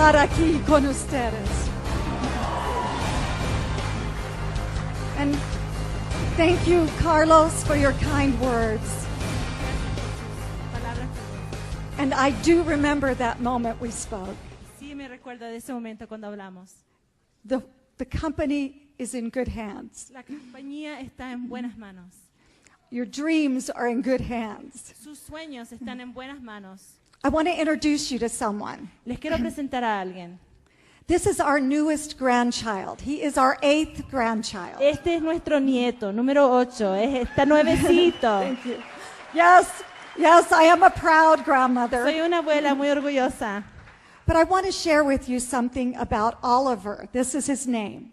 estar aquí con ustedes. And thank you, Carlos, for your kind words. And I do remember that moment we spoke. Sí, me recuerdo de ese momento cuando hablamos. The company is in good hands. La compañía está en buenas manos. Your dreams are in good hands. Sus sueños están en buenas manos. I want to introduce you to someone. Les quiero presentar a alguien. This is our newest grandchild. He is our 8th grandchild. Este es nuestro nieto, número 8. Está nuevecito. Thank you. Yes, I am a proud grandmother. Soy una abuela muy orgullosa. But I want to share with you something about Oliver. This is his name.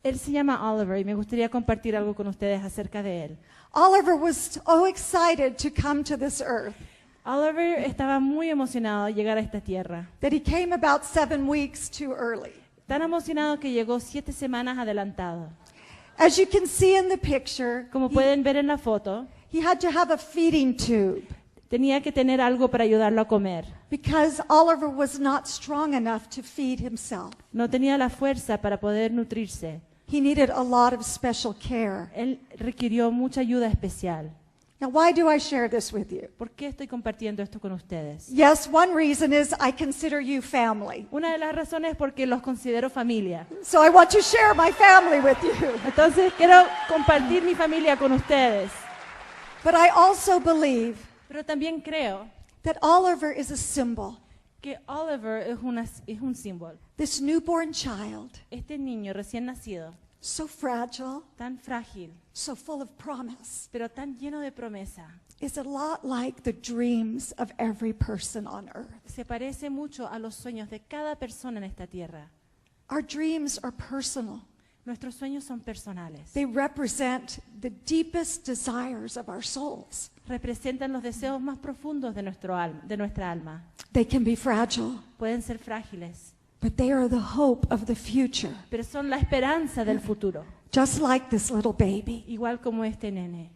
Él se llama Oliver y me gustaría compartir algo con ustedes acerca de él. Oliver was so excited to come to this earth Oliver estaba muy emocionado de llegar a esta tierra. that he came about 7 weeks too early. Tan emocionado que llegó 7 semanas adelantado. As you can see in the picture, Como pueden ver en la foto, he had to have a feeding tube tenía que tener algo para ayudarlo a comer. because Oliver was not strong enough to feed himself. No tenía la fuerza para poder nutrirse. He needed a lot of special care. Él requirió mucha ayuda especial. Now, why do I share this with you? ¿Por qué estoy compartiendo esto con ustedes? Yes, one reason is I consider you family. Una de las razones es porque los considero familia. So I want to share my family with you. Entonces quiero compartir mi familia con ustedes. But I also believe Pero también creo that Oliver is a symbol. que Oliver es un símbolo. This newborn child, Este niño recién nacido, so fragile, tan frágil, so full of promise, pero tan lleno de promesa, is a lot like the dreams of every person on earth. se parece mucho a los sueños de cada persona en esta tierra. Our dreams are personal. Nuestros sueños son personales. They represent the deepest desires of our souls. Representan los deseos más profundos de nuestra alma. They can be fragile, Pueden ser frágiles, but they are the hope of the future, pero son la esperanza del futuro, just like this little baby. igual como este nene.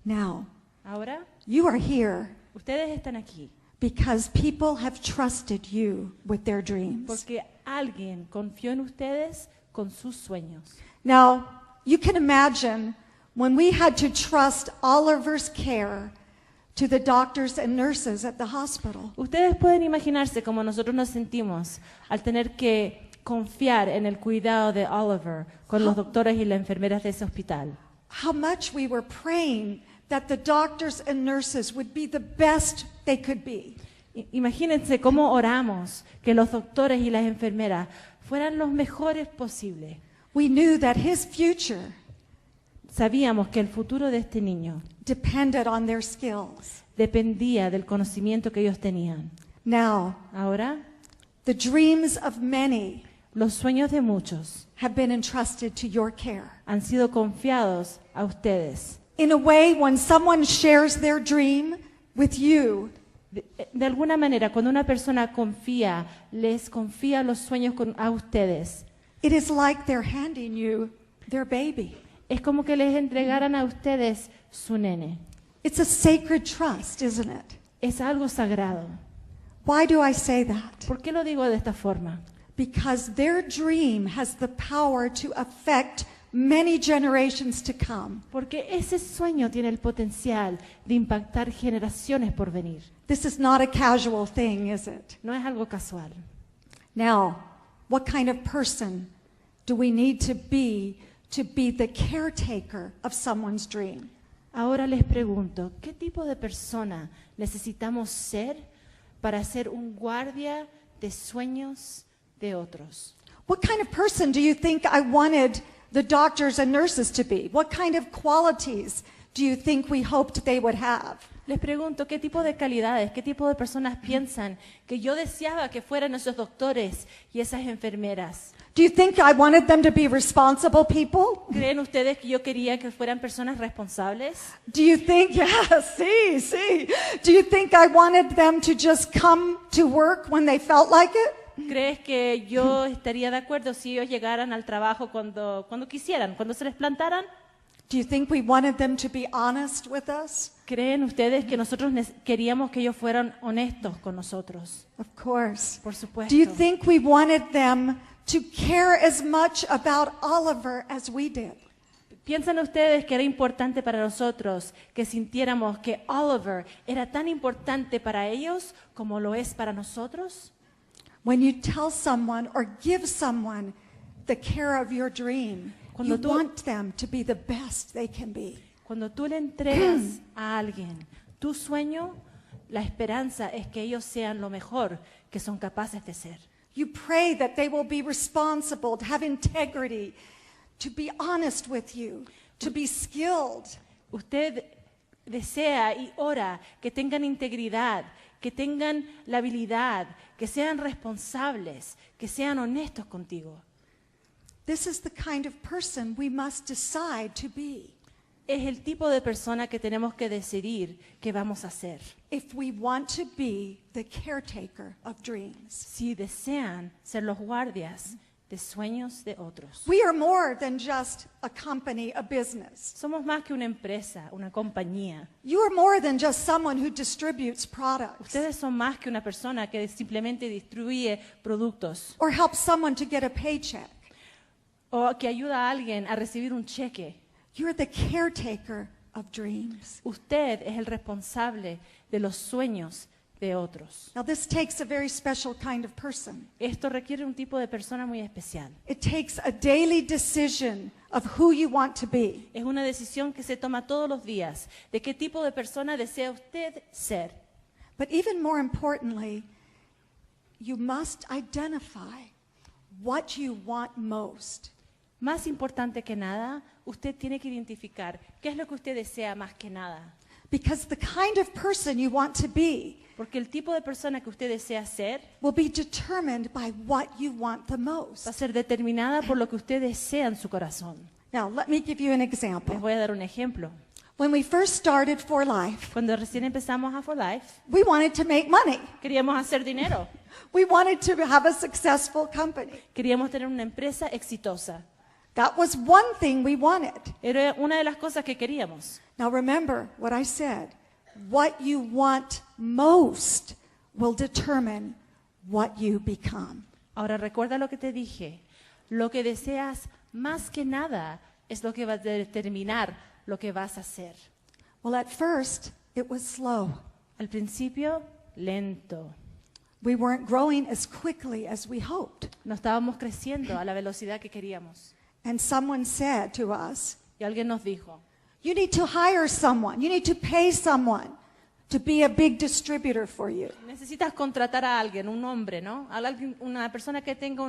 Now, Ahora, you are here ustedes están aquí because people have trusted you with their dreams. porque alguien confió en ustedes con sus sueños. Now, you can imagine when we had to trust Oliver's care to the doctors and nurses at the hospital. Ustedes pueden imaginarse cómo nosotros nos sentimos al tener que confiar en el cuidado de Oliver con los doctores y las enfermeras de ese hospital. How much we were praying that the doctors and nurses would be the best they could be. Imagínense cómo oramos que los doctores y las enfermeras fueran los mejores posibles. We knew that his future Sabíamos que el futuro de este niño depended on their skills. dependía del conocimiento que ellos tenían. Now, Ahora, the dreams of many los sueños de muchos have been entrusted to your care. han sido confiados a ustedes. In a way, when someone shares their dream with you, De alguna manera, cuando una persona les confía los sueños a ustedes, it is like they're handing you their baby. es como que les entregaran a ustedes su nene. It's a sacred trust, isn't it? Es algo sagrado. Why do I say that? ¿Por qué lo digo de esta forma? Because their dream has the power to affect many generations to come. Porque ese sueño tiene el potencial de impactar generaciones por venir. This is not a casual thing, is it? No es algo casual. Now, what kind of person do we need to be the caretaker of someone's dream? Ahora les pregunto, ¿qué tipo de persona necesitamos ser para ser un guardia de sueños de otros? What kind of person do you think I wanted the doctors and nurses to be? What kind of qualities do you think we hoped they would have? Les pregunto, ¿qué tipo de calidades, qué tipo de personas piensan que yo deseaba que fueran esos doctores y esas enfermeras? Do you think I wanted them to be responsible people? ¿Creen ustedes que yo quería que fueran personas responsables? Do you think, sí. Do you think I wanted them to just come to work when they felt like it? ¿Crees que yo estaría de acuerdo si ellos llegaran al trabajo cuando quisieran, cuando se les plantaran? Do you think we wanted them to be honest with us? ¿Creen ustedes que nosotros queríamos que ellos fueran honestos con nosotros? Of course. Por supuesto. Do you think we wanted them to care as much about Oliver as we did? ¿Piensan ustedes que era importante para nosotros que sintiéramos que Oliver era tan importante para ellos como lo es para nosotros? When you tell someone or give someone the care of your dream, you want them to be the best they can be. Cuando tú le entregas a alguien tu sueño, la esperanza es que ellos sean lo mejor que son capaces de ser. You pray that they will be responsible, to have integrity, to be honest with you, to be skilled. Usted desea y ora que tengan integridad, que tengan la habilidad, que sean responsables, que sean honestos contigo. This is the kind of person we must decide to be. Es el tipo de persona que tenemos que decidir que vamos a ser. If we want to be the caretaker of dreams. Si desean ser los guardias de sueños de otros. We are more than just a company, a business. Somos más que una empresa, una compañía. You are more than just someone who distributes products Ustedes son más que una persona que simplemente distribuye productos or helps someone to get a paycheck. o que ayuda a alguien a recibir un cheque. You're the caretaker of dreams. Usted es el responsable de los sueños de otros. Now this takes a very special kind of person. Esto requiere un tipo de persona muy especial. It takes a daily decision of who you want to be. Es una decisión que se toma todos los días de qué tipo de persona desea usted ser. But even more importantly, you must identify what you want most. Más importante que nada, usted tiene que identificar qué es lo que usted desea más que nada. Because the kind of person you want to be Porque el tipo de persona que usted desea ser will be determined by what you want the va most. a ser determinada por lo que usted desea en su corazón. Now, let me give you an Les example. voy a dar un ejemplo. When we first started For Life, Cuando recién empezamos a For Life, we wanted to make money. queríamos hacer dinero. We wanted to have a successful company. Queríamos tener una empresa exitosa. That was one thing we wanted. Era una de las cosas que queríamos. Now remember what I said. What you want most will determine what you become. Ahora recuerda lo que te dije. Lo que deseas más que nada es lo que va a determinar lo que vas a hacer. Well, at first, it was slow. Al principio, lento. We weren't growing as quickly as we hoped. No estábamos creciendo a la velocidad que queríamos. And someone said to us, Y alguien nos dijo, you need to hire someone. You need to pay someone to be a big distributor for you. necesitas contratar a alguien, un hombre, ¿no? Una persona que tenga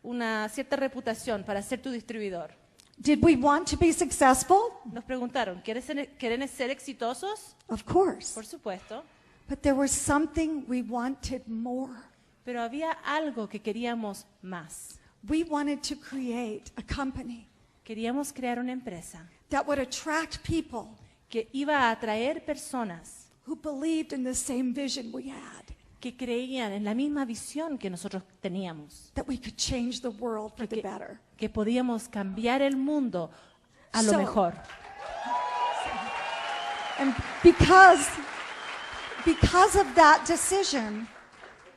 una cierta reputación para ser tu distribuidor. Did we want to be successful? Nos preguntaron, ¿quieren ser exitosos? Of course. Por supuesto. But there was something we wanted more. Pero había algo que queríamos más. We wanted to create a company Queríamos crear una empresa that would attract people que iba a atraer personas who believed in the same vision we had, que creían en la misma visión que nosotros teníamos, that we could change the world for the better. que podíamos cambiar el mundo a lo So- mejor. And because of that decision,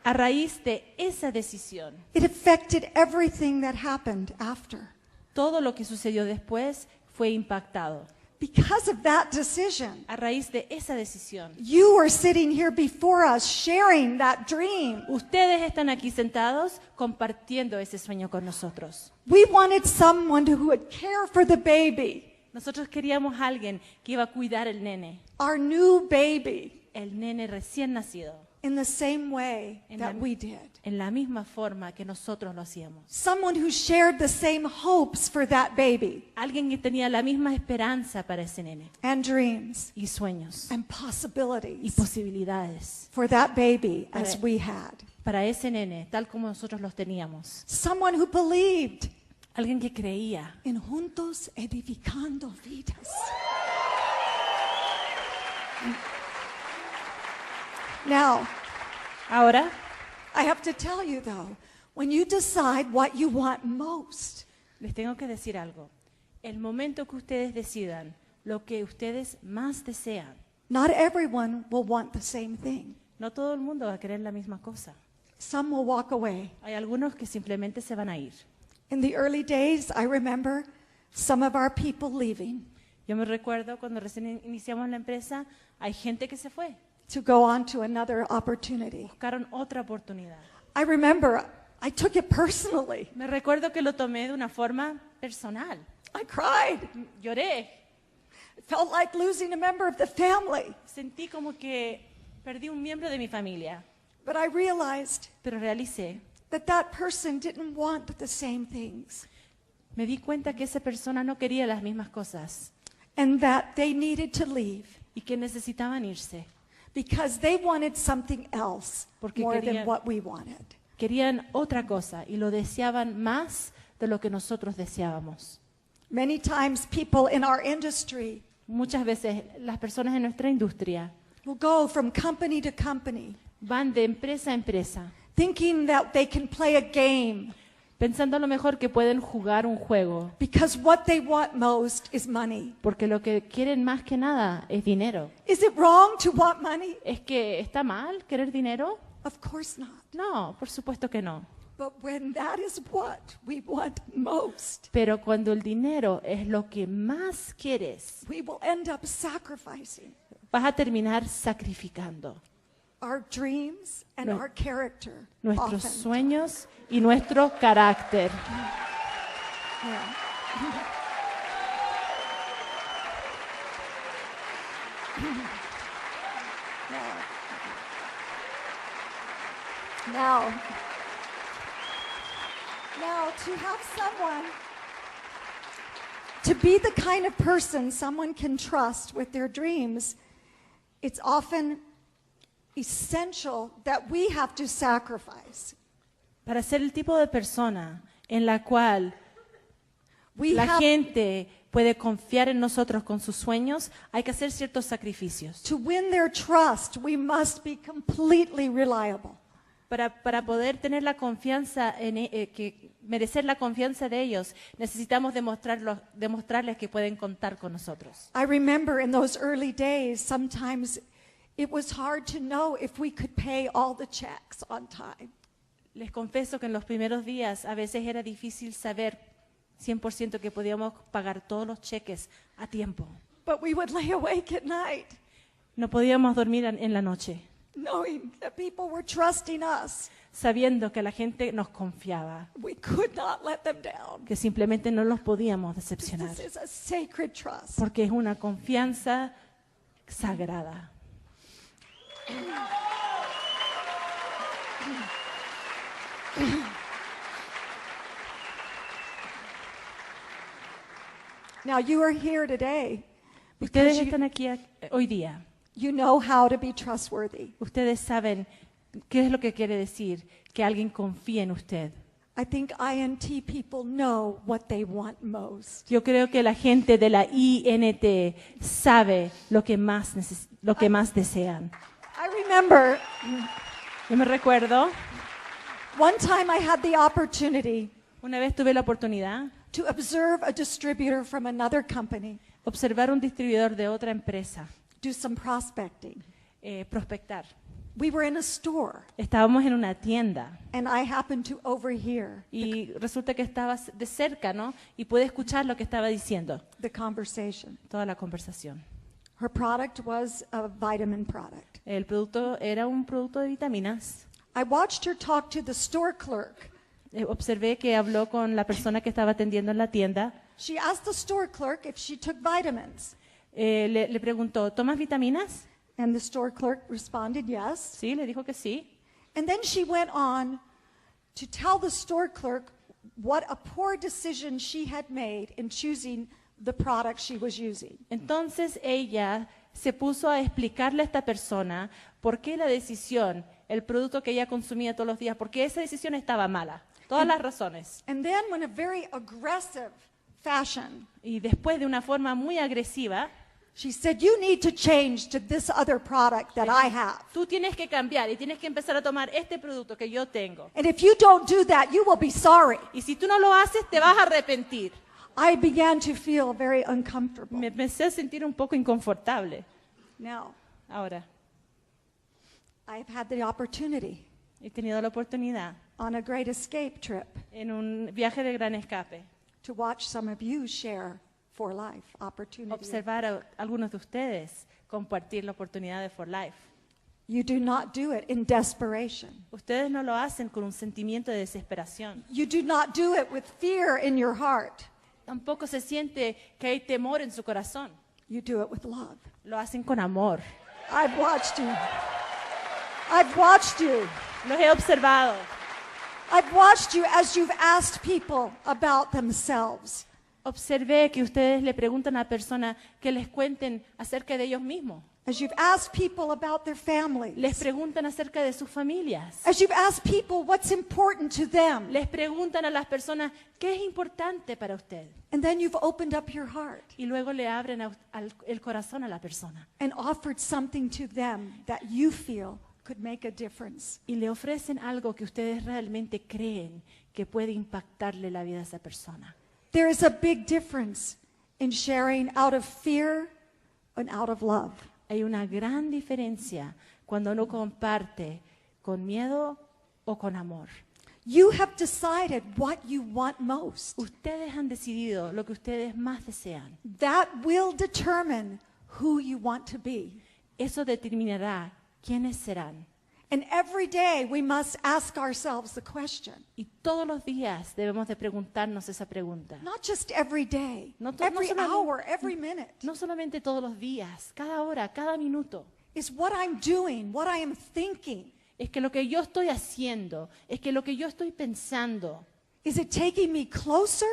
A raíz de esa decisión, it affected everything that happened after. todo lo que sucedió después fue impactado. Because of that decision, A raíz de esa decisión, you are sitting here before us sharing that dream. ustedes están aquí sentados compartiendo ese sueño con nosotros. We wanted someone who would care for the baby, Nosotros queríamos a alguien que iba a cuidar el nene el nene recién nacido, in the same way En that la- we did. en la misma forma que nosotros lo hacíamos. Someone who shared the same hopes for that baby Alguien que tenía la misma esperanza para ese nene, and dreams y sueños, and y possibilities posibilidades for that baby as Para- we had. para ese nene, tal como nosotros los teníamos. Someone who believed Alguien que creía in juntos edificando vidas. Now, Ahora, I have to tell you though, when you decide what you want most, les tengo que decir algo. el momento que ustedes decidan lo que ustedes más desean. Not everyone will want the same thing. No todo el mundo va a querer la misma cosa. Some will walk away. Hay algunos que simplemente se van a ir. In the early days, I remember some of our people leaving Yo me recuerdo cuando recién iniciamos la empresa, hay gente que se fue, to go on to another opportunity. buscaron otra oportunidad. I remember I took it personally. Me recuerdo que lo tomé de una forma personal. I cried. Lloré, It felt like losing a member of the family. sentí como que perdí un miembro de mi familia, But I realized pero realicé, that that person didn't want the same things me di cuenta que esa persona no quería las mismas cosas and that they needed to leave y que necesitaban irse. because they wanted something else Porque more querían- than what we wanted. Querían otra cosa y lo deseaban más de lo que nosotros deseábamos. Many times people in our industry Muchas veces las personas en nuestra industria will go from company to company van de empresa a empresa, thinking that they can play a game pensando a lo mejor que pueden jugar un juego, because what they want most is money. porque lo que quieren más que nada es dinero. Is it wrong to want money? ¿Es que está mal querer dinero? Of course not. No, por supuesto que no. But when that is what we want most, Pero cuando el dinero es lo que más quieres, we will end up sacrificing vas a terminar sacrificando our dreams and Nue- our character. nuestros often. sueños y nuestro carácter. Yeah. Now, to have someone, to be the kind of person someone can trust with their dreams, it's often essential that we have to sacrifice. Para ser el tipo de persona en la cual We la have gente puede confiar en nosotros con sus sueños, hay que hacer ciertos sacrificios. to win their trust, we must be completely reliable. Para poder tener la confianza, que merecer la confianza de ellos, necesitamos demostrarles que pueden contar con nosotros. I remember in those early days, sometimes it was hard to know if we could pay all the checks on time. Les confieso que en los primeros días a veces era difícil saber 100% que podíamos pagar todos los cheques a tiempo. But we would lay awake at night No podíamos dormir en la noche, knowing that people were trusting us. sabiendo que la gente nos confiaba, We could not let them down. que simplemente no los podíamos decepcionar, This is a sacred trust. porque es una confianza sagrada. Now you are here today Ustedes because están aquí hoy día. you know how to be trustworthy. Ustedes saben qué es lo que quiere decir que alguien confíe en usted. I think INT people know what they want most. Yo creo que la gente de la INT sabe lo que más desean. I remember Yo me recuerdo, one time I had the opportunity una vez tuve la oportunidad to observe a distributor from another company de observar un distribuidor de otra empresa, do some prospecting. prospectar. We were in a store Estábamos en una tienda and I happened to overhear y resulta que estaba de cerca, ¿no? Y pude escuchar lo que estaba diciendo, the conversation. toda la conversación. Her product was a vitamin product. El producto era un producto de vitaminas. I watched her talk to the store clerk. Observé que habló con la persona que estaba atendiendo en la tienda. She asked the store clerk if she took vitamins. Le preguntó, ¿tomas vitaminas? And the store clerk responded yes. Sí, le dijo que sí. And then she went on to tell the store clerk what a poor decision she had made in choosing the product she was using. Entonces ella se puso a explicarle a esta persona por qué la decisión, el producto que ella consumía todos los días, por qué esa decisión estaba mala. Todas las razones. And then, in a very aggressive fashion, Y después de una forma muy agresiva, she said, "You need to change to this other product that I have. tú tienes que cambiar y tienes que empezar a tomar este producto que yo tengo. And if you don't do that, you will be sorry. Y si tú no lo haces, te vas a arrepentir. I began to feel very uncomfortable. me empecé a sentir un poco inconfortable. Now, Ahora, I've had the opportunity he tenido la oportunidad on a great escape trip en un viaje de gran escape to watch some of you share for life opportunity. observar a algunos de ustedes compartir la oportunidad de For Life. You do not do it in desperation. Ustedes no lo hacen con un sentimiento de desesperación. You do not do it with fear in your heart. Tampoco se siente que hay temor en su corazón. You do it with love. Lo hacen con amor. I've watched you. I've watched you. Los he observado. I've watched you as you've asked people about themselves. Observé que ustedes le preguntan a personas que les cuenten acerca de ellos mismos. As you've asked people about their Les families. preguntan acerca de sus familias. As you've asked people what's important to them. Les preguntan a las personas qué es importante para usted. And then you've opened up your heart Y luego le abren el corazón a la persona. and offered something to them that you feel could make a difference. Y le ofrecen algo que ustedes realmente creen que puede impactarle la vida a esa persona. There is a big difference in sharing out of fear and out of love. Hay una gran diferencia cuando uno comparte con miedo o con amor. You have decided what you want most. Ustedes han decidido lo que ustedes más desean. That will determine who you want to be. Eso determinará quiénes serán. And every day we must ask ourselves the question. Y todos los días debemos de preguntarnos esa pregunta. Not just every day, No every solamente- hour, every minute. No solamente todos los días, cada hora, cada minuto. Is what I'm doing, what I am thinking, Es que lo que yo estoy haciendo, es que lo que yo estoy pensando, is it taking me closer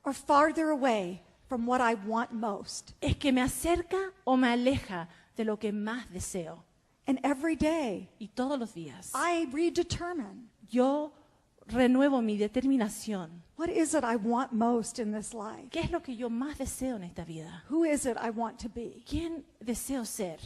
or farther away from what I want most? es que me acerca o me aleja de lo que más deseo. And every day Y todos los días I redetermine, yo renuevo mi determinación. what is it I want most in this life? ¿Qué es lo que yo más deseo en esta vida? Who is it I want to be? ¿Quién deseo ser?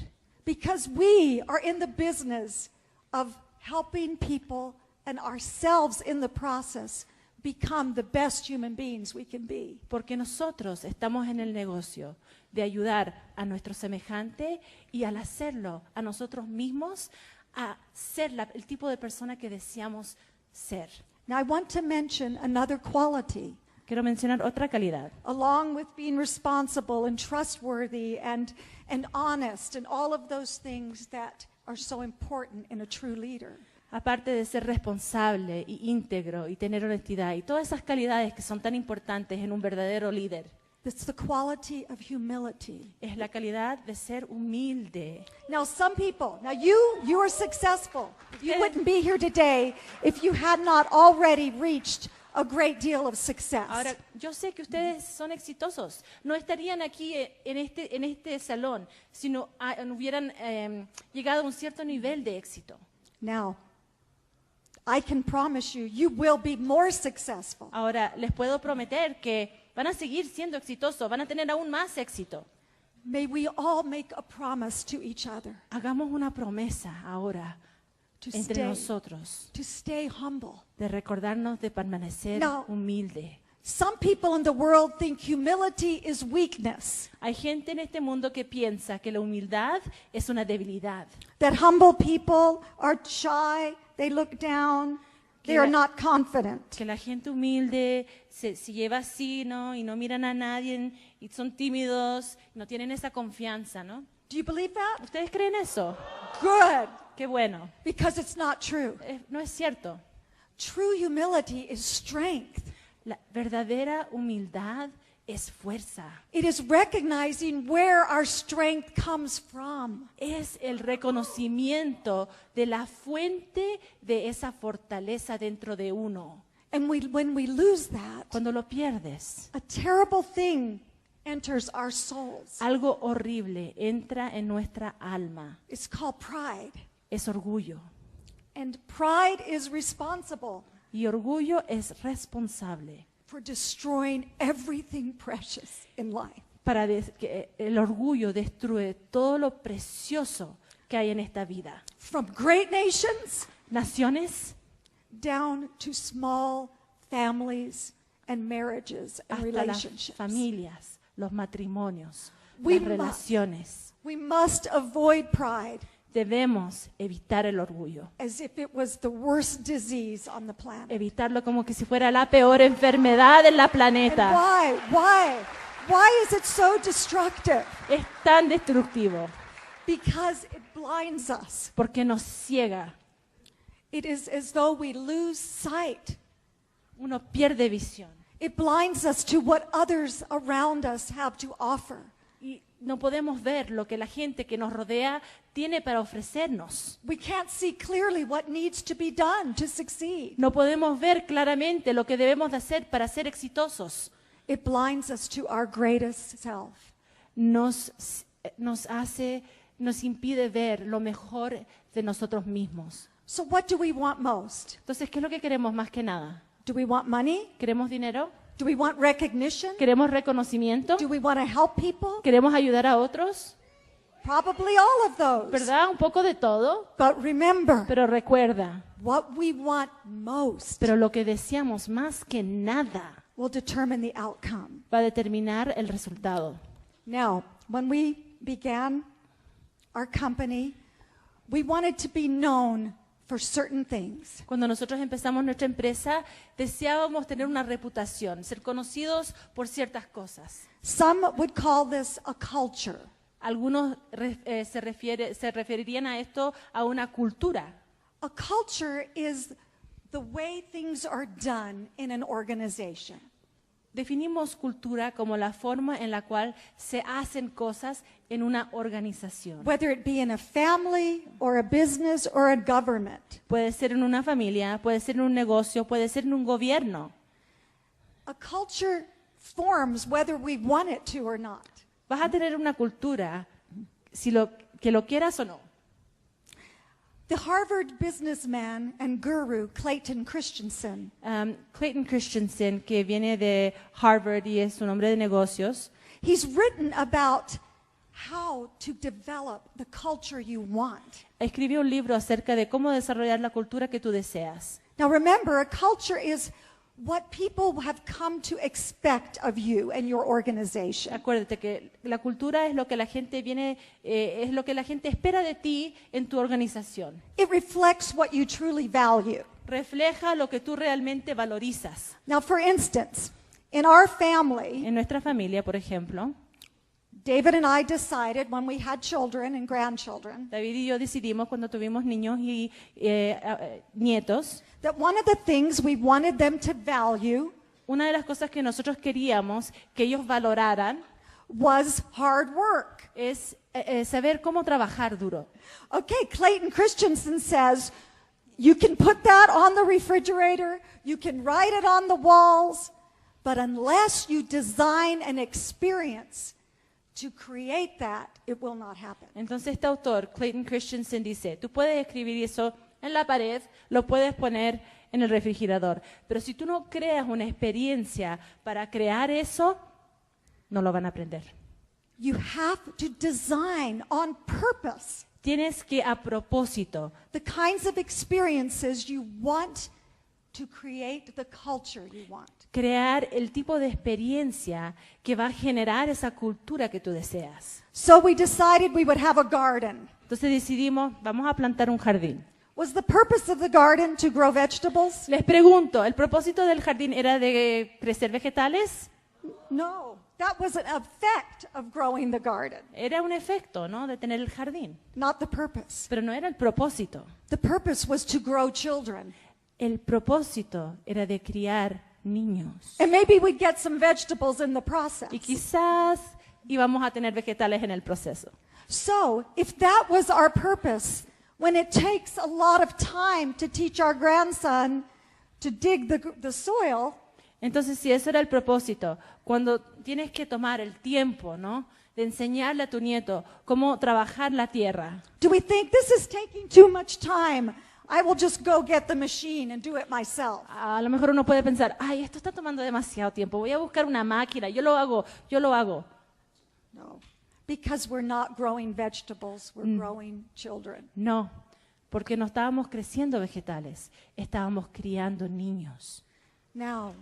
Because we are in the business of helping people and ourselves in the process become the best human beings we can be. Porque nosotros estamos en el negocio de ayudar a nuestro semejante y al hacerlo a nosotros mismos a ser el tipo de persona que deseamos ser. Now, I want to mention another quality, Quiero mencionar otra calidad. along with being responsible and trustworthy and honest and all of those things that are so important in a true leader. Aparte de ser responsable y íntegro y tener honestidad y todas esas calidades que son tan importantes en un verdadero líder, It's the quality of humility. es la calidad de ser humilde. Now, some people, you are successful. You wouldn't be here today if you had not already reached a great deal of success. Ahora, yo sé que ustedes son exitosos. No estarían aquí en este salón si no hubieran llegado a un cierto nivel de éxito. Now, I can promise you, you will be more successful. Ahora, les puedo prometer que van a seguir siendo exitosos, van a tener aún más éxito. May we all make a promise to each other Hagamos una promesa ahora to entre nosotros to stay humble. de recordarnos de permanecer No. humilde. Some people in the world think humility is weakness, Hay gente en este mundo que piensa que la humildad es una debilidad, that humble people are shy, they look down, they are not confident. que la gente humilde se lleva así, ¿no? Y no miran a nadie y son tímidos, no tienen esa confianza, ¿no? Do you believe that? ¿Ustedes creen eso? Good, Qué bueno. because it's not true. No es cierto. True humility is strength. La verdadera humildad es fuerza. It is recognizing where our strength comes from. Es el reconocimiento de la fuente de esa fortaleza dentro de uno. And when we lose that, Cuando lo pierdes, a terrible thing enters our souls. algo horrible entra en nuestra alma. It's called pride. Es orgullo. And pride is responsible Y orgullo es responsable for destroying everything precious in life. para que el orgullo destruye todo lo precioso que hay en esta vida. From great nations Naciones down to small families and marriages and hasta las relationships. familias, los matrimonios, We las relaciones. We must avoid pride Debemos evitar el orgullo, as if it was the worst disease on the planet. evitarlo como que si fuera la peor enfermedad en la And planeta. why is it so destructive? Es tan destructivo Because it blinds us. porque nos ciega. It is as though we lose sight. Uno pierde visión It blinds us to what others around us have to offer. y no podemos ver lo que la gente que nos rodea tiene para ofrecernos. We can't see clearly what needs to be done to succeed. No podemos ver claramente lo que debemos de hacer para ser exitosos. It blinds us to our greatest self. Nos impide ver lo mejor de nosotros mismos. So what do we want most? Entonces, ¿qué es lo que queremos más que nada? Do we want money? ¿Queremos dinero? Do we want recognition? ¿Queremos reconocimiento? Do we want to help people? ¿Queremos ayudar a otros? Probably all of those. ¿Verdad? Un poco de todo. But remember, Pero recuerda, what we want most pero lo que deseamos más que nada will determine the outcome. va a determinar el resultado. Now, when we began our company, we wanted to be known for certain things. Cuando nosotros empezamos nuestra empresa, deseábamos tener una reputación, ser conocidos por ciertas cosas. Some would call this a culture. Algunos se referirían a esto a una cultura. A culture is the way things are done in an organization. Definimos cultura como la forma en la cual se hacen cosas en una organización. Whether it be in a family or a business or a government. Puede ser en una familia, puede ser en un negocio, puede ser en un gobierno. A culture forms whether we want it to or not. Vas a tener una cultura que lo quieras o no. The Harvard businessman and guru Clayton Christensen Clayton Christensen, que viene de Harvard y es un hombre de negocios, he's written about how to develop the culture you want. escribió un libro acerca de cómo desarrollar la cultura que tú deseas. Now remember, a culture is what people have come to expect of you and your organization. Acuérdate que la cultura es lo que la gente es lo que la gente espera de ti en tu organización. It reflects what you truly value. Refleja lo que tú realmente valorizas. Now, for instance, in our family, En nuestra familia, por ejemplo, David and I decided when we had children and grandchildren David y yo decidimos cuando tuvimos niños y nietos, that one of the things we wanted them to value una de las cosas que nosotros queríamos que ellos valoraran was hard work. es saber cómo trabajar duro. Okay, Clayton Christensen says you can put that on the refrigerator, you can write it on the walls, but unless you design an experience to create that, it will not happen. Entonces este autor, Clayton Christensen, dice, tú puedes escribir eso en la pared, lo puedes poner en el refrigerador, pero si tú no creas una experiencia para crear eso, no lo van a aprender. You have to design on purpose Tienes que a propósito the kinds of experiences you want to create the culture you want. crear el tipo de experiencia que va a generar esa cultura que tú deseas. So we decided we would have a garden. Entonces decidimos, vamos a plantar un jardín. Was the purpose of the garden to grow vegetables? Les pregunto, ¿el propósito del jardín era de crecer vegetales? No, that was an effect of growing the garden, Era un efecto, ¿no?, de tener el jardín, not the purpose. pero no era el propósito. The purpose was to grow children. El propósito era de criar niños. And maybe we'd get some vegetables in the process. Y quizás íbamos a tener vegetales en el proceso. So, if that was our purpose, when it takes a lot of time to teach our grandson to dig the soil, Entonces, si eso era el propósito, cuando tienes que tomar el tiempo, ¿no?, de enseñarle a tu nieto cómo trabajar la tierra, do we think this is taking too much time? I will just go get the machine and do it myself. a lo mejor uno puede pensar, ay, esto está tomando demasiado tiempo, voy a buscar una máquina, yo lo hago. No, because we're not growing vegetables, we're growing children. No, porque no estábamos creciendo vegetales, estábamos criando niños. Now,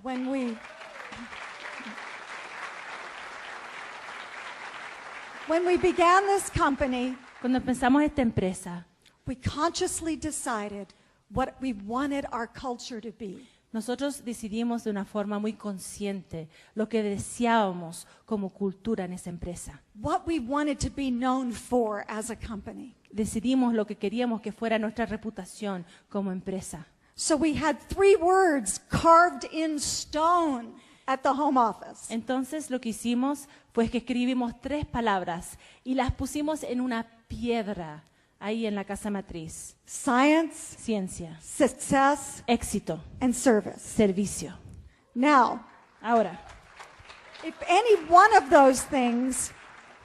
When we began this company, Cuando empezamos esta empresa, we consciously decided what we wanted our culture to be. nosotros decidimos de una forma muy consciente lo que deseábamos como cultura en esa empresa. What we wanted to be known for as a company. Decidimos lo que queríamos que fuera nuestra reputación como empresa. So we had 3 words carved in stone at the home office. Entonces lo que hicimos fue que escribimos 3 palabras y las pusimos en una piedra ahí en la casa matriz. Science, Ciencia, success, éxito, and service. servicio. Now, Ahora, if any one of those things,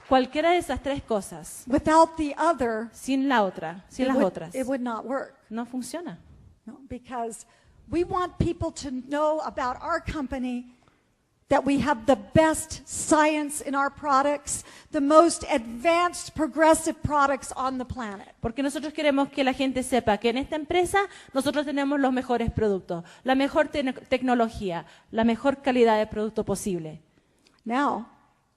cualquiera de esas 3 cosas, without the other, sin la otra, sin las otras, it would not work. no funciona. No, because we want people to know about our company that we have the best science in our products, the most advanced progressive products on the planet. Porque nosotros queremos que la gente sepa que en esta empresa nosotros tenemos los mejores productos, la mejor tecnología, la mejor calidad de producto posible. Now,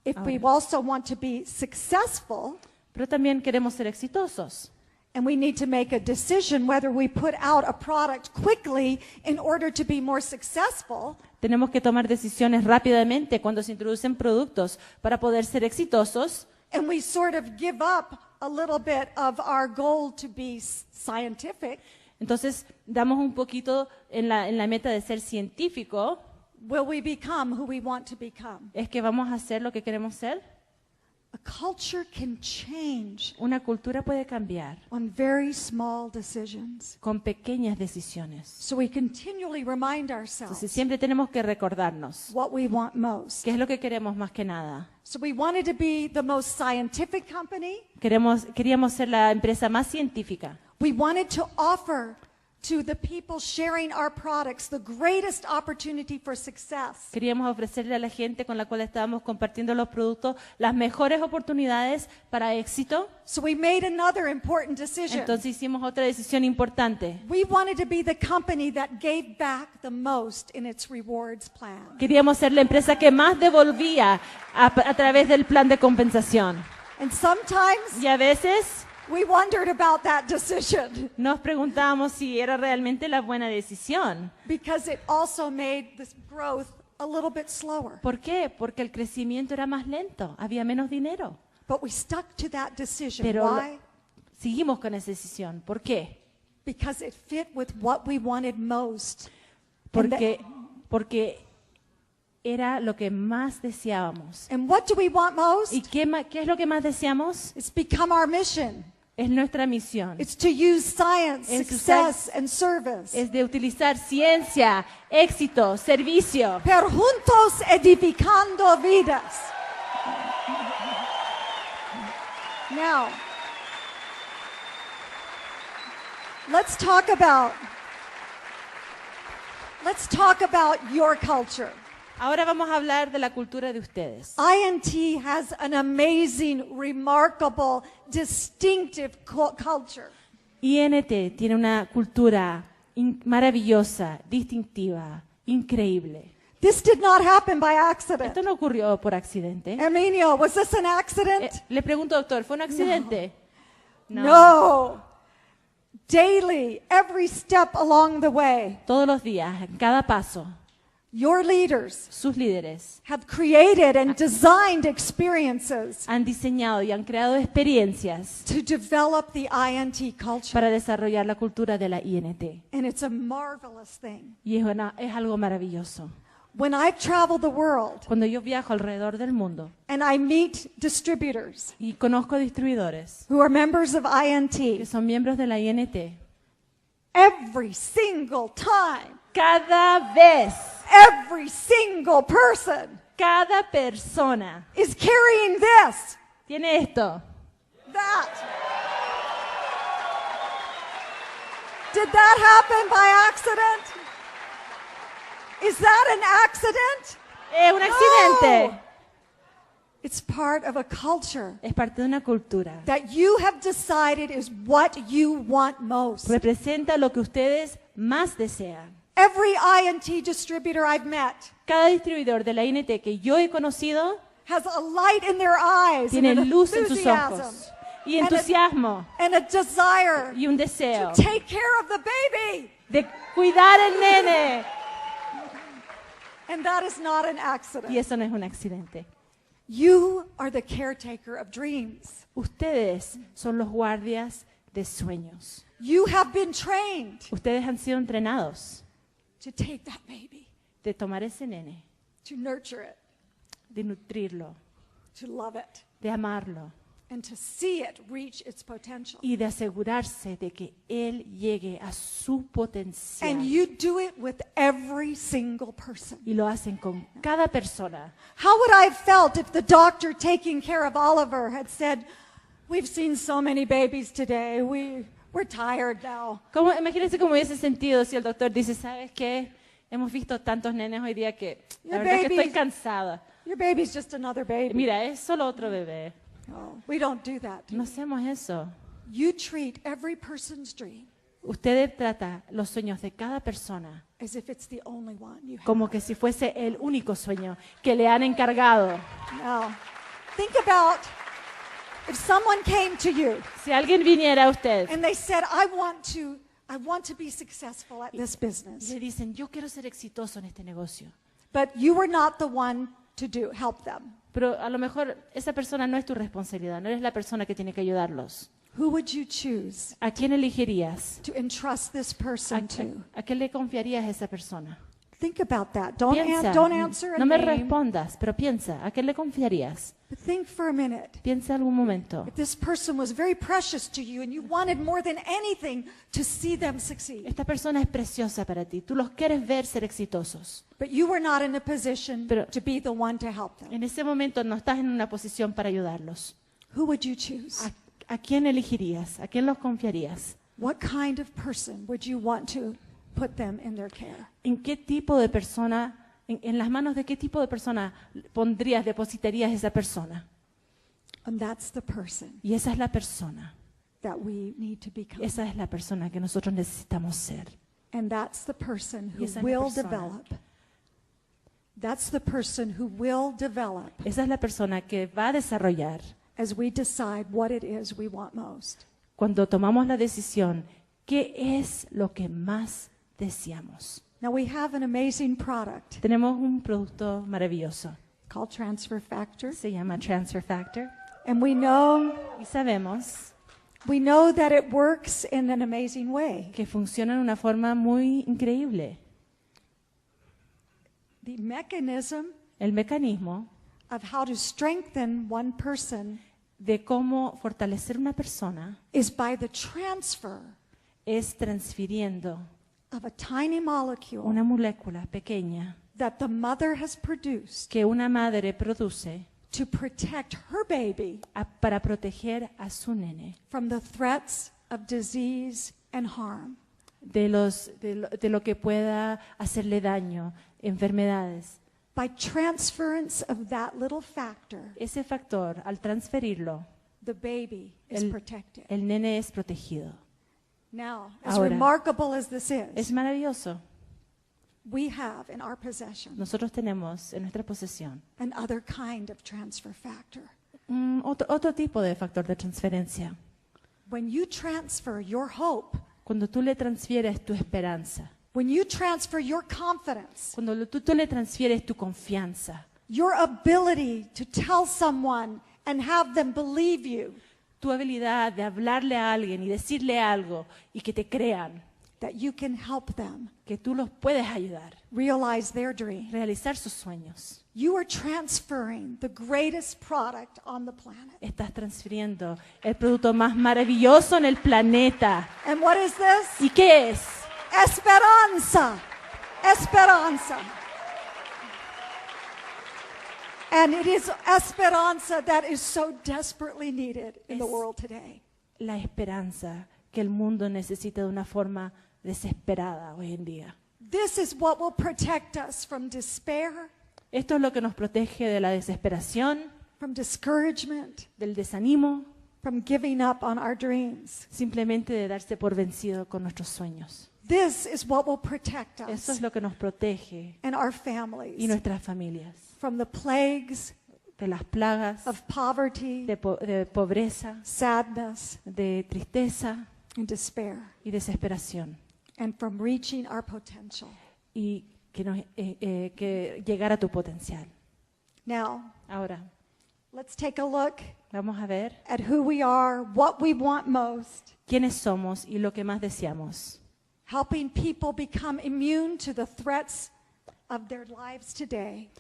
if we also want to be successful, Pero también queremos ser exitosos. and we need to make a decision whether we put out a product quickly in order to be more successful, Tenemos que tomar decisiones rápidamente cuando se introducen productos para poder ser exitosos. and we sort of give up a little bit of our goal to be scientific. Entonces damos un poquito en la meta de ser científico. Will we become who we want to become? ¿Es que vamos a hacer lo que queremos ser? A culture can change Una cultura puede cambiar on very small decisions. con pequeñas decisiones. So we continually remind Entonces ourselves siempre tenemos que recordarnos what we want most. qué es lo que queremos más que nada. So we wanted to be the most scientific company. Queríamos ser la empresa más científica. We wanted to offer to the people sharing our products the greatest opportunity for success. Queríamos ofrecerle a la gente con la cual estábamos compartiendo los productos las mejores oportunidades para éxito. So we made another important decision. Entonces hicimos otra decisión importante. We wanted to be the company that gave back the most in its rewards plan. Queríamos ser la empresa que más devolvía a través del plan de compensación. And sometimes Y a veces we wondered about that decision nos preguntábamos si era realmente la buena decisión. because it also made this growth a little bit slower. ¿Por qué? Porque el crecimiento era más lento, había menos dinero. But we stuck to that decision. Pero Why? seguimos con esa decisión. ¿Por qué? Because it fit with what we wanted most. And Porque era lo que más deseábamos. And what do we want most? ¿Y qué es lo que más deseamos? It's become our mission. Es nuestra misión. It's to use science, Es success, and service. Es de utilizar ciencia, éxito, servicio. Per juntos edificando vidas. Now, let's talk about your culture. Ahora vamos a hablar de la cultura de ustedes. INT has an amazing, remarkable, distinctive culture. INT tiene una cultura maravillosa, distintiva, increíble. This did not happen by accident. Esto no ocurrió por accidente. Emilio, was this an accident? Le pregunto, doctor, ¿fue un accidente? No. Daily, every step along the way, Todos los días, en cada paso, your leaders sus líderes have created and designed experiences han diseñado y han creado experiencias to develop the INT culture. para desarrollar la cultura de la INT. And it's a marvelous thing. Y es algo maravilloso. When I've traveled the world Cuando yo viajo alrededor del mundo and I meet distributors y conozco distribuidores who are members of que INT, son miembros de la INT, every single time, cada vez, every single person cada persona is carrying this, tiene esto. that. Did that happen by accident? Is that an accident? Es un accidente. No. It's part of a culture Es parte de una cultura. that you have decided is what you want most. Representa lo que ustedes más desean. Every INT distributor I've met Cada distribuidor de la INT que yo he conocido has a light in their eyes, tiene and an luz en sus enthusiasm, ojos y entusiasmo and a desire y un deseo to take care of the baby. de cuidar el nene. And that is not an accident. Y eso no es un accidente. You are the caretaker of dreams. Ustedes son los guardias de sueños. You have been trained Ustedes han sido entrenados to take that baby, de tomar ese nene, to nurture it, de nutrirlo, to love it, de amarlo and to see it reach its potential. y de asegurarse de que él llegue a su potencial. And you do it with every single person. Y lo hacen con cada persona. How would I have felt if the doctor taking care of Oliver had said, "We've seen so many babies today. We're tired now." Imagínense cómo hubiese sentido si el doctor dice, ¿sabes qué? Hemos visto tantos nenes hoy día que la Your verdad que baby- estoy cansada. Your baby's just another baby. Mira, es solo otro bebé. No, we don't do that. No hacemos eso. You treat every person's dream Usted trata los sueños de cada persona as if it's the only one you have. como que si fuese el único sueño que le han encargado. Now, think about if someone came to you Si alguien viniera a usted and they said, I want to be successful at this y business, le dicen, yo quiero ser exitoso en este negocio, but you were not the one to help them. pero a lo mejor esa persona no es tu responsabilidad, no eres la persona que tiene que ayudarlos. Who would you choose ¿A quién elegirías? to entrust this person to? ¿A quién le confiarías a esa persona? Think about that. Don't Piensa, answer a no me name, respondas, pero piensa, ¿a quién le confiarías? but think for a minute. Piensa algún momento. If this person was very precious to you and you wanted more than anything to see them succeed, Esta persona es preciosa para ti, tú los quieres ver ser exitosos, but you were not in a position Pero- to be the one to help them, en ese momento no estás en una posición para ayudarlos. who would you choose? ¿A quién elegirías? ¿A quién los confiarías? What kind of person would you want to put them in their care? ¿En qué tipo de persona, en las manos de qué tipo de persona depositarías esa persona? And that's the person Y esa es la persona, that we need to become. esa es la persona que nosotros necesitamos ser. And that's the person Y who esa es la will persona. develop. That's the person who will develop Esa es la persona que va a desarrollar as we decide what it is we want most. cuando tomamos la decisión, ¿qué es lo que más deseamos? Now we have an amazing product Tenemos un producto maravilloso, called Transfer Factor, se llama Transfer Factor, and we know y sabemos that it works in an amazing way. que funciona de una forma muy increíble. The mechanism El mecanismo of how to strengthen one person de cómo fortalecer una persona is by the transfer es transfiriendo of a tiny molecule una molécula pequeña that the mother has produced que una madre produce to protect her baby para proteger a su nene from the threats of disease and harm. de lo que pueda hacerle daño, enfermedades. By transference of that little factor, Ese factor, al transferirlo, the baby is el, protected. el nene es protegido. Now, as Ahora, remarkable as this Es is, maravilloso. we have in our possession Nosotros tenemos en nuestra posesión another kind of transfer factor. otro tipo de factor de transferencia. When you transfer your hope, Cuando tú le transfieres tu esperanza, when you transfer your confidence, cuando tú le transfieres tu confianza, your ability to tell someone and have them believe you tu habilidad de hablarle a alguien y decirle algo y que te crean, that you can help them que tú los puedes ayudar realize their dream. a realizar sus sueños. You are transferring the greatest product on the planet. Estás transfiriendo el producto más maravilloso en el planeta. And what is this? ¿Y qué es? Esperanza. Esperanza. And it is esperanza that is so desperately needed in the Es- world today. La esperanza que el mundo necesita de una forma desesperada hoy en día. This is what will protect us from despair, Esto es lo que nos protege de la desesperación, from discouragement, del desánimo, from giving up on our dreams. simplemente de darse por vencido con nuestros sueños. This is what will protect Eso es us lo que nos protege and our y families nuestras familias from the plagues de las plagas, of poverty, de pobreza, sadness, de tristeza and despair, y desesperación. and from reaching our potential. Y que llegar a tu potencial. Now, Ahora, let's take a look vamos a ver at who we are, what we want most, quiénes somos y lo que más deseamos. helping people become immune to the threats of their lives today.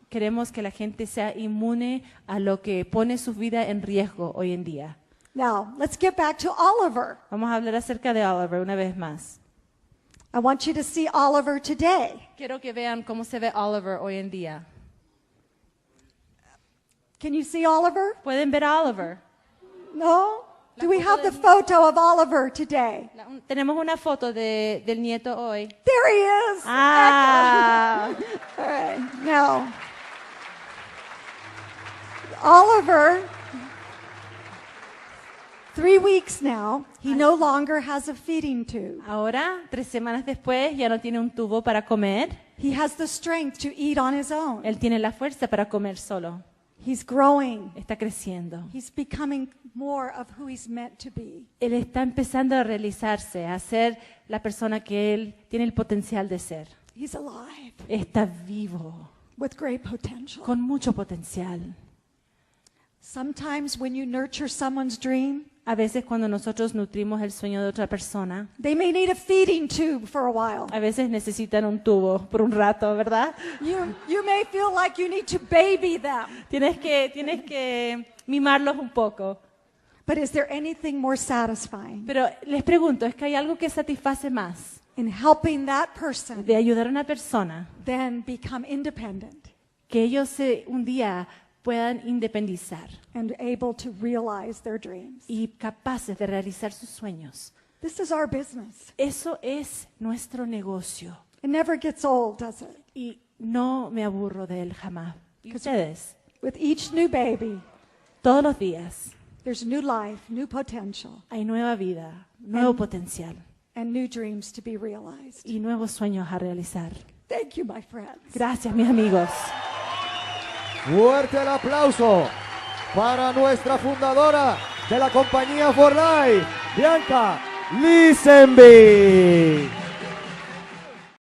Queremos que la gente sea inmune a lo que pone su vida en riesgo hoy en día. Now, let's get back to Oliver. Vamos a hablar acerca de Oliver una vez más. I want you to see Oliver today. Quiero que vean cómo se ve Oliver hoy en día. Can you see Oliver? ¿Pueden ver a Oliver? No? La Do we foto have the del photo of Oliver today? Tenemos una foto del nieto hoy. There he is. Ah, All right. Now, Oliver, 3 weeks now, he no longer has a feeding tube. ahora, 3 semanas después, ya no tiene un tubo para comer. He has the strength to eat on his own. Él tiene la fuerza para comer solo. He's growing. Está creciendo. He's becoming more of who he's meant to be. Él está empezando a realizarse, a ser la persona que él tiene el potencial de ser. He's alive Está vivo, with great potential. con mucho potencial. Sometimes when you nurture someone's dream, A veces cuando nosotros nutrimos el sueño de otra persona, they may need a feeding tube for a while. a veces necesitan un tubo por un rato, ¿verdad? You may feel like you need to baby them. Tienes que mimarlos un poco. But is there anything more satisfying Pero les pregunto, ¿es que hay algo que satisface más in helping that person de ayudar a una persona than become independent que ellos un día puedan independizar and able to realize their dreams? y capaces de realizar sus sueños? This is our business. Eso es nuestro negocio It never gets old, does it? y no me aburro de él jamás. ¿Y ustedes? With each new baby, Todos los días there's new life, new potential, hay nueva vida, nuevo potencial and new dreams to be realized. y nuevos sueños a realizar. Thank you, my friends. Gracias, mis amigos. Fuerte el aplauso para nuestra fundadora de la compañía For Life, Bianca Lisonbee.